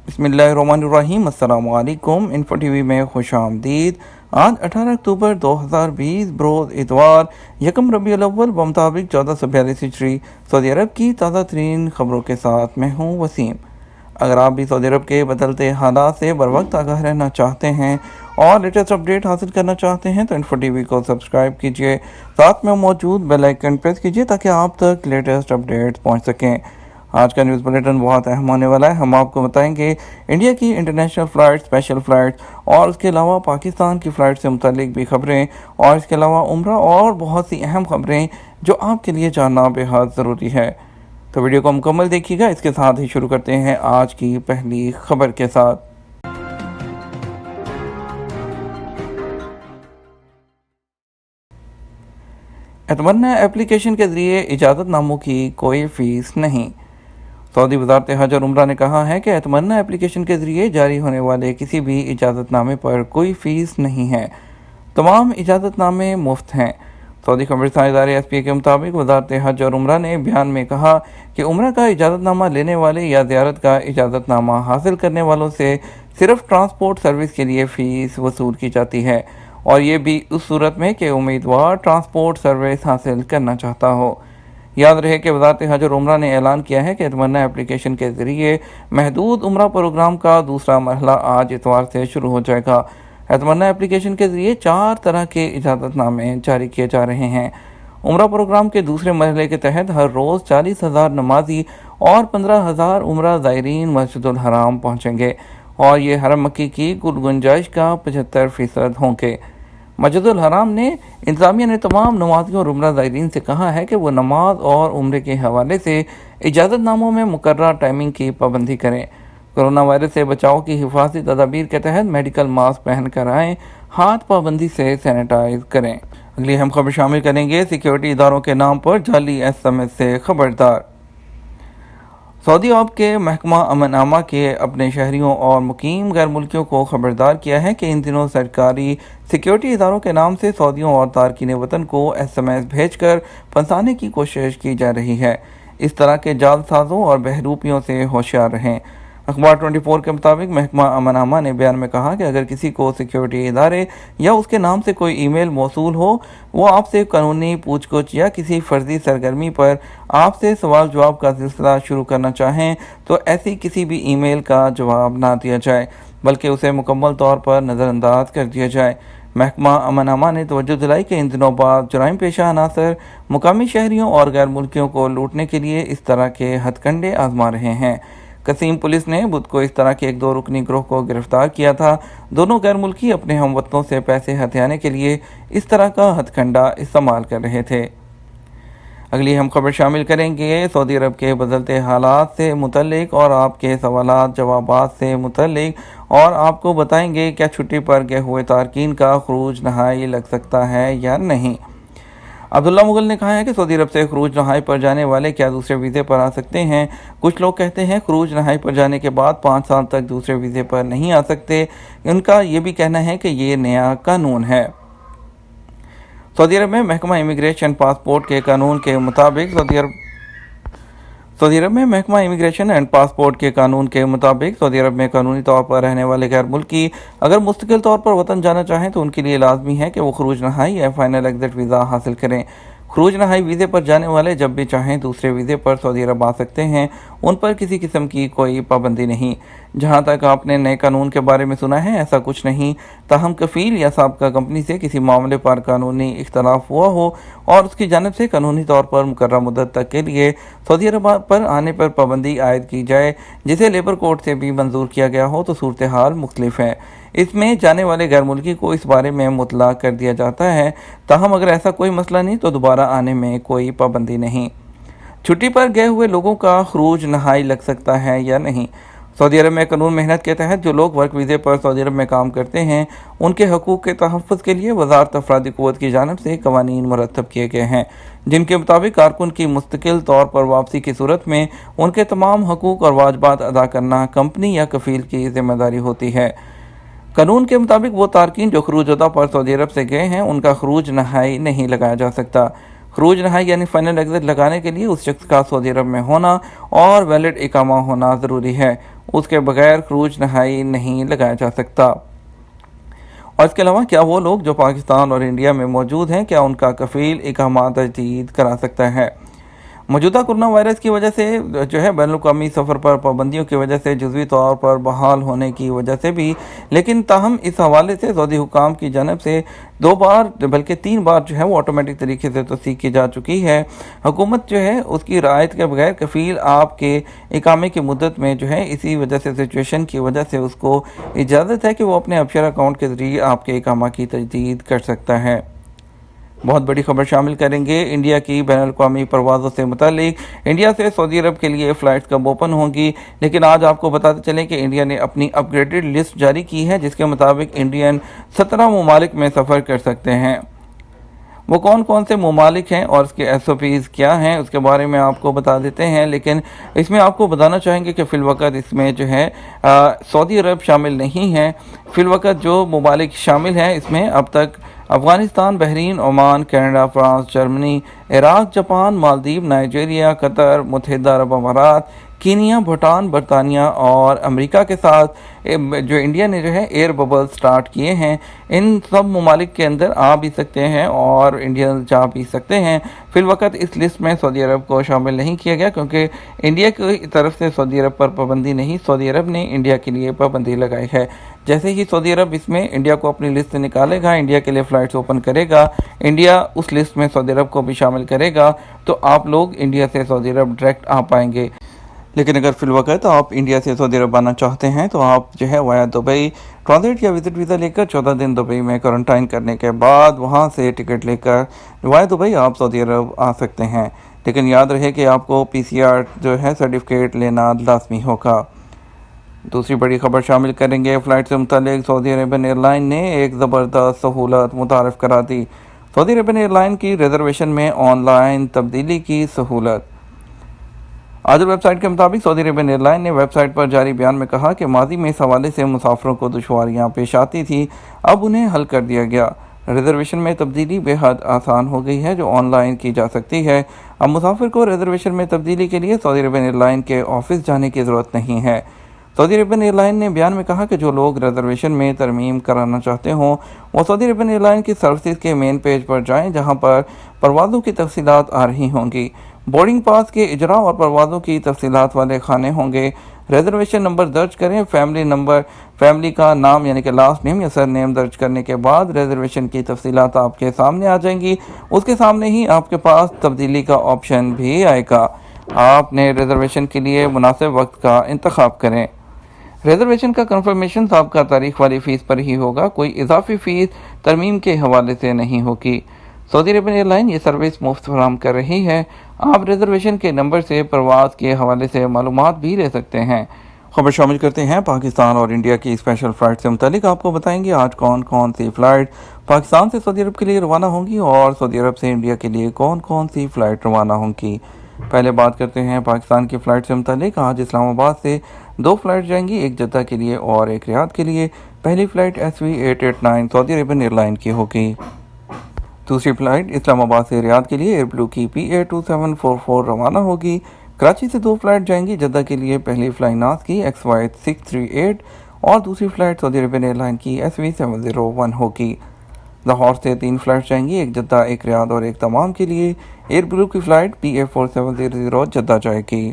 بسم اللہ الرحمن الرحیم۔ السلام علیکم۔ انفو ٹی وی میں خوش آمدید۔ آج 18 اکتوبر 2020 بروز اتوار یکم ربیع الاول بمطابق 1442 ہجری سعودی عرب کی تازہ ترین خبروں کے ساتھ میں ہوں وسیم۔ اگر آپ بھی سعودی عرب کے بدلتے حالات سے بر وقت آگاہ رہنا چاہتے ہیں اور لیٹسٹ اپڈیٹ حاصل کرنا چاہتے ہیں تو انفو ٹی وی کو سبسکرائب کیجیے، ساتھ میں موجود بیل آئیکن پریس کیجیے تاکہ آپ تک لیٹسٹ اپڈیٹ پہنچ سکیں۔ آج کا نیوز بلیٹن بہت اہم ہونے والا ہے۔ ہم آپ کو بتائیں گے انڈیا کی انٹرنیشنل فلائٹ، اسپیشل فلائٹ اور اس کے علاوہ پاکستان کی فلائٹ سے متعلق بھی خبریں، اور اس کے علاوہ عمرہ اور بہت سی اہم خبریں جو آپ کے لیے جاننا بے حد ضروری ہے۔ تو ویڈیو کو مکمل دیکھیے گا۔ اس کے ساتھ ہی شروع کرتے ہیں آج کی پہلی خبر کے ساتھ۔ اتمنا اپلیکیشن کے ذریعے اجازت ناموں کی کوئی فیس نہیں۔ سعودی وزارت حج اور عمرہ نے کہا ہے کہ اتمنا اپلیکیشن کے ذریعے جاری ہونے والے کسی بھی اجازت نامے پر کوئی فیس نہیں ہے۔ تمام اجازت نامے مفت ہیں۔ سعودی خبررساں ادارے ایس پی اے کے مطابق وزارت حج اور عمرہ نے بیان میں کہا کہ عمرہ کا اجازت نامہ لینے والے یا زیارت کا اجازت نامہ حاصل کرنے والوں سے صرف ٹرانسپورٹ سروس کے لیے فیس وصول کی جاتی ہے، اور یہ بھی اس صورت میں کہ امیدوار ٹرانسپورٹ سروس حاصل کرنا چاہتا ہو۔ یاد رہے کہ وزارت حج اور عمرہ نے اعلان کیا ہے کہ اتمنا اپلیکیشن کے ذریعے محدود عمرہ پروگرام کا دوسرا مرحلہ آج اتوار سے شروع ہو جائے گا۔ اتمنا اپلیکیشن کے ذریعے 4 طرح کے اجازت نامے جاری کیے جا رہے ہیں۔ عمرہ پروگرام کے دوسرے مرحلے کے تحت ہر روز 40,000 نمازی اور 15,000 عمرہ زائرین مسجد الحرام پہنچیں گے، اور یہ حرم مکی کی کل گنجائش کا 75% ہوں گے۔ مسجد الحرام نے انتظامیہ نے تمام نمازیوں اور عمرہ زائرین سے کہا ہے کہ وہ نماز اور عمرے کے حوالے سے اجازت ناموں میں مقررہ ٹائمنگ کی پابندی کریں، کرونا وائرس سے بچاؤ کی حفاظتی تدابیر کے تحت میڈیکل ماسک پہن کر آئیں، ہاتھ پابندی سے سینیٹائز کریں۔ اگلی اہم خبر شامل کریں گے سیکیورٹی اداروں کے نام پر جعلی ایس ایم ایس سے خبردار۔ سعودی عرب کے محکمہ امن عامہ کے اپنے شہریوں اور مقیم غیر ملکیوں کو خبردار کیا ہے کہ ان دنوں سرکاری سیکیورٹی اداروں کے نام سے سعودیوں اور تارکین وطن کو ایس ایم ایس بھیج کر پھنسانے کی کوشش کی جا رہی ہے۔ اس طرح کے جعل سازوں اور بہروپیوں سے ہوشیار رہیں۔ اخبار 24 کے مطابق محکمہ امن عامہ نے بیان میں کہا کہ اگر کسی کو سیکیورٹی ادارے یا اس کے نام سے کوئی ای میل موصول ہو، وہ آپ سے قانونی پوچھ گچھ یا کسی فرضی سرگرمی پر آپ سے سوال جواب کا سلسلہ شروع کرنا چاہیں تو ایسی کسی بھی ای میل کا جواب نہ دیا جائے، بلکہ اسے مکمل طور پر نظر انداز کر دیا جائے۔ محکمہ امن عامہ نے توجہ دلائی کہ ان دنوں بعد جرائم پیشہ عناصر مقامی شہریوں اور غیر ملکیوں کو لوٹنے کے لیے اس طرح کے ہتھ کنڈے آزما رہے ہیں۔ قصیم پولیس نے بدھ کو اس طرح کے ایک 2 رکنی گروہ کو گرفتار کیا تھا۔ دونوں غیر ملکی اپنے ہم وطنوں سے پیسے ہتھیانے کے لیے اس طرح کا ہتھ کنڈا استعمال کر رہے تھے۔ اگلی ہم خبر شامل کریں گے سعودی عرب کے بدلتے حالات سے متعلق اور آپ کے سوالات جوابات سے متعلق، اور آپ کو بتائیں گے کیا چھٹی پر گئے ہوئے تارکین کا خروج نہائی لگ سکتا ہے یا نہیں۔ عبداللہ مغل نے کہا ہے کہ سعودی عرب سے خروج نہائی پر جانے والے کیا دوسرے ویزے پر آ سکتے ہیں۔ کچھ لوگ کہتے ہیں خروج نہائی پر جانے کے بعد 5 سال تک دوسرے ویزے پر نہیں آ سکتے۔ ان کا یہ بھی کہنا ہے کہ یہ نیا قانون ہے۔ سعودی عرب میں محکمہ امیگریشن پاسپورٹ کے قانون کے مطابق سعودی عرب میں محکمہ امیگریشن اینڈ پاسپورٹ کے قانون کے مطابق سعودی عرب میں قانونی طور پر رہنے والے غیر ملکی اگر مستقل طور پر وطن جانا چاہیں تو ان کے لیے لازمی ہے کہ وہ خروج نہائی یا فائنل ایگزٹ ویزا حاصل کریں۔ خروج نہائی ویزے پر جانے والے جب بھی چاہیں دوسرے ویزے پر سعودی عرب آ سکتے ہیں، ان پر کسی قسم کی کوئی پابندی نہیں۔ جہاں تک آپ نے نئے قانون کے بارے میں سنا ہے، ایسا کچھ نہیں، تاہم کفیل یا سابقہ کمپنی سے کسی معاملے پر قانونی اختلاف ہوا ہو اور اس کی جانب سے قانونی طور پر مقررہ مدت تک کے لیے سعودی عرب پر آنے پر پابندی عائد کی جائے، جسے لیبر کوڈ سے بھی منظور کیا گیا ہو، تو صورتحال مختلف ہے۔ اس میں جانے والے غیر ملکی کو اس بارے میں مطلع کر دیا جاتا ہے، تاہم اگر ایسا کوئی مسئلہ نہیں تو دوبارہ آنے میں کوئی پابندی نہیں۔ چھٹی پر گئے ہوئے لوگوں کا خروج نہائی لگ سکتا ہے یا نہیں۔ سعودی عرب میں قانون محنت کے تحت جو لوگ ورک ویزے پر سعودی عرب میں کام کرتے ہیں، ان کے حقوق کے تحفظ کے لیے وزارت افرادی قوت کی جانب سے قوانین مرتب کیے گئے ہیں، جن کے مطابق کارکن کی مستقل طور پر واپسی کی صورت میں ان کے تمام حقوق اور واجبات ادا کرنا کمپنی یا کفیل کی ذمہ داری ہوتی ہے۔ قانون کے مطابق وہ تارکین جو خروج شدہ پر سعودی عرب سے گئے ہیں، ان کا خروج نہائی نہیں لگایا جا سکتا۔ خروج نہائی یعنی فائنل ایگزٹ لگانے کے لیے اس شخص کا سعودی عرب میں ہونا اور ویلڈ اقامہ ہونا ضروری ہے۔ اس کے بغیر خروج نہائی نہیں لگایا جا سکتا۔ اور اس کے علاوہ کیا وہ لوگ جو پاکستان اور انڈیا میں موجود ہیں، کیا ان کا کفیل اقامہ تجدید کرا سکتا ہے؟ موجودہ کورونا وائرس کی وجہ سے بین الاقوامی سفر پر پابندیوں کی وجہ سے جزوی طور پر بحال ہونے کی وجہ سے بھی، لیکن تاہم اس حوالے سے سعودی حکام کی جانب سے 2 بار بلکہ 3 بار وہ آٹومیٹک طریقے سے تصدیق کی جا چکی ہے۔ حکومت اس کی رعایت کے بغیر کفیل آپ کے اقامے کی مدت میں اسی وجہ سے سچویشن کی وجہ سے اس کو اجازت ہے کہ وہ اپنے ابشر اکاؤنٹ کے ذریعے آپ کے اقامہ کی تجدید کر سکتا ہے۔ بہت بڑی خبر شامل کریں گے انڈیا کی بین الاقوامی پروازوں سے متعلق۔ انڈیا سے سعودی عرب کے لیے فلائٹس کب اوپن ہوں گی، لیکن آج آپ کو بتاتے چلیں کہ انڈیا نے اپنی اپ گریڈڈ لسٹ جاری کی ہے، جس کے مطابق انڈین 17 ممالک میں سفر کر سکتے ہیں۔ وہ کون کون سے ممالک ہیں اور اس کے SOPs کیا ہیں، اس کے بارے میں آپ کو بتا دیتے ہیں، لیکن اس میں آپ کو بتانا چاہیں گے کہ فی الوقت اس میں سعودی عرب شامل نہیں ہے۔ فی الوقت جو ممالک شامل ہیں اس میں اب تک افغانستان، بحرین، عمان، کینیڈا، فرانس، جرمنی، عراق، جاپان، مالدیو، نائجیریا، قطر، متحدہ عرب امارات، کینیا، بھوٹان، برطانیہ اور امریکہ کے ساتھ جو انڈیا نے ایئر ببل سٹارٹ کیے ہیں۔ ان سب ممالک کے اندر آ بھی سکتے ہیں اور انڈیا جا بھی سکتے ہیں۔ فی الوقت اس لسٹ میں سعودی عرب کو شامل نہیں کیا گیا، کیونکہ انڈیا کی طرف سے سعودی عرب پر پابندی نہیں، سعودی عرب نے انڈیا کے لیے پابندی لگائی ہے۔ جیسے ہی سعودی عرب اس میں انڈیا کو اپنی لسٹ سے نکالے گا، انڈیا کے لیے فلائٹس اوپن کرے گا، انڈیا اس لسٹ میں سعودی عرب کو بھی شامل کرے گا، تو آپ لوگ انڈیا سے سعودی عرب ڈائریکٹ آ پائیں گے۔ لیکن اگر فی الوقت آپ انڈیا سے سعودی عرب آنا چاہتے ہیں تو آپ وایا دبئی ٹرانزٹ یا وزٹ ویزا لے کر 14 دن دبئی میں کوارنٹائن کرنے کے بعد وہاں سے ٹکٹ لے کر وایا دبئی آپ سعودی عرب آ سکتے ہیں۔ لیکن یاد رہے کہ آپ کو PCR سرٹیفکیٹ لینا لازمی ہوگا۔ دوسری بڑی خبر شامل کریں گے فلائٹ سے متعلق۔ سعودی عربین ایئر لائن نے ایک زبردست سہولت متعارف کرا دی۔ سعودی عربین ایئر لائن کی ریزرویشن میں آن لائن تبدیلی کی سہولت۔ آج ویب سائٹ کے مطابق سعودی عربین ایئر لائن نے ویب سائٹ پر جاری بیان میں کہا کہ ماضی میں اس حوالے سے مسافروں کو دشواریاں پیش آتی تھی، اب انہیں حل کر دیا گیا۔ ریزرویشن میں تبدیلی بے حد آسان ہو گئی ہے، جو آن لائن کی جا سکتی ہے۔ اب مسافر کو ریزرویشن میں تبدیلی کے لیے سعودی عربین ایئر لائن کے آفس جانے کی ضرورت نہیں ہے۔ سعودی عربین ایئر لائن نے بیان میں کہا کہ جو لوگ ریزرویشن میں ترمیم کرانا چاہتے ہوں وہ سعودی عربین ایئر لائن کی سروسز کے مین پیج پر جائیں، جہاں پر پروازوں کی تفصیلات آ رہی ہوں گی۔ بورڈنگ پاس کے اجراء اور پروازوں کی تفصیلات والے خانے ہوں گے۔ ریزرویشن نمبر درج کریں۔ فیملی کا نام یعنی کہ لاسٹ نیم یا سر نیم درج کرنے کے بعد ریزرویشن کی تفصیلات آپ کے سامنے آ جائیں گی۔ اس کے سامنے ہی آپ کے پاس تبدیلی کا آپشن بھی آئے گا۔ آپ نے ریزرویشن کے لیے مناسب وقت کا انتخاب کریں۔ ریزرویشن کا کنفرمیشن سابقہ تاریخ والی فیس پر ہی ہوگا، کوئی اضافی فیس ترمیم کے حوالے سے نہیں ہوگی۔ سعودی عربین ایئر لائن یہ سروس مفت فراہم کر رہی ہے۔ آپ ریزرویشن کے نمبر سے پرواز کے حوالے سے معلومات بھی لے سکتے ہیں۔ خبر شامل کرتے ہیں پاکستان اور انڈیا کی اسپیشل فلائٹ سے متعلق۔ آپ کو بتائیں گے آج کون کون سی فلائٹ پاکستان سے سعودی عرب کے لیے روانہ ہوں گی اور سعودی عرب سے انڈیا کے لیے کون کون سی فلائٹ روانہ ہوں گی۔ پہلے بات کرتے ہیں پاکستان کی فلائٹ سے متعلق۔ آج اسلام آباد سے 2 فلائٹ جائیں گی، ایک جدہ کے لیے اور ایک ریاض کے لیے۔ پہلی فلائٹ SV889 سعودی عربین ایئر لائن کی ہوگی۔ دوسری فلائٹ اسلام آباد سے ریاض کے لیے ایئر بلو کی PA2744 روانہ ہوگی۔ کراچی سے 2 فلائٹ جائیں گی، جدہ کے لیے پہلی فلائی ناز کی XY638 اور دوسری فلائٹ سعودی عربین ایئر لائن کی SV701 ہوگی۔ لاہور سے 3 فلائٹ جائیں گی، ایک جدہ، ایک ریاض اور ایک دمام کے لیے۔ ایئر بلو کی فلائٹ PA4700 جدہ جائے گی۔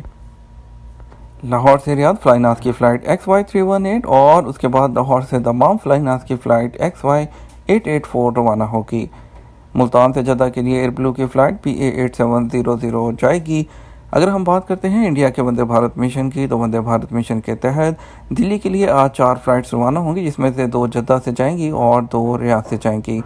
لاہور سے ریاض فلائی ناز کی فلائٹ XY318 اور اس کے بعد لاہور سے دمام فلائی ناز کی فلائٹ XY884 روانہ ہوگی۔ ملتان سے جدہ کے لیے ایئر بلو کی فلائٹ PA8700 جائے گی۔ اگر ہم بات کرتے ہیں انڈیا کے وندے بھارت مشن کی، تو وندے بھارت مشن کے تحت دلی کے لیے آج 4 فلائٹس روانہ ہوں گی، جس میں سے 2 جدہ سے جائیں گی اور 2 ریاض سے جائیں گی۔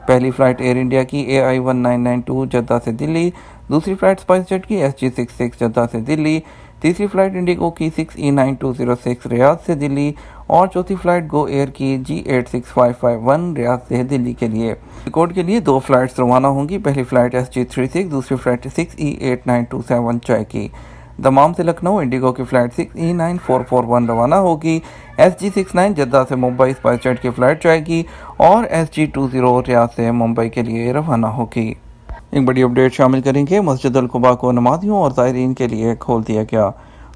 پہلی فلائٹ ایئر انڈیا کی AI1992 جدہ سے دلی، دوسری فلائٹ اسپائس جیٹ کی SG66 جدہ سے دلی، تیسری فلائٹ انڈیگو کی 6E9206 ریاض سے دلی اور چوتھی فلائٹ گو ایئر کی G86551 ریاض سے دلی کے لیے۔ کوڈ کے لیے 2 فلائٹس روانہ ہوں گی، پہلی فلائٹ SG36، دوسری فلائٹ 6E8927 جائے گی۔ دمام سے لکھنؤ انڈیگو کی فلائٹ 6E9441 روانہ ہوگی۔ SG69 جدہ سے ممبئی اسپائس جیٹ کی فلائٹ جائے گی اور SG20 ریاض سے ممبئی کے لیے روانہ ہوگی۔ ایک بڑی اپڈیٹ شامل کریں گے، مسجد القباء کو نمازیوں اور زائرین کے لیے کھول دیا گیا۔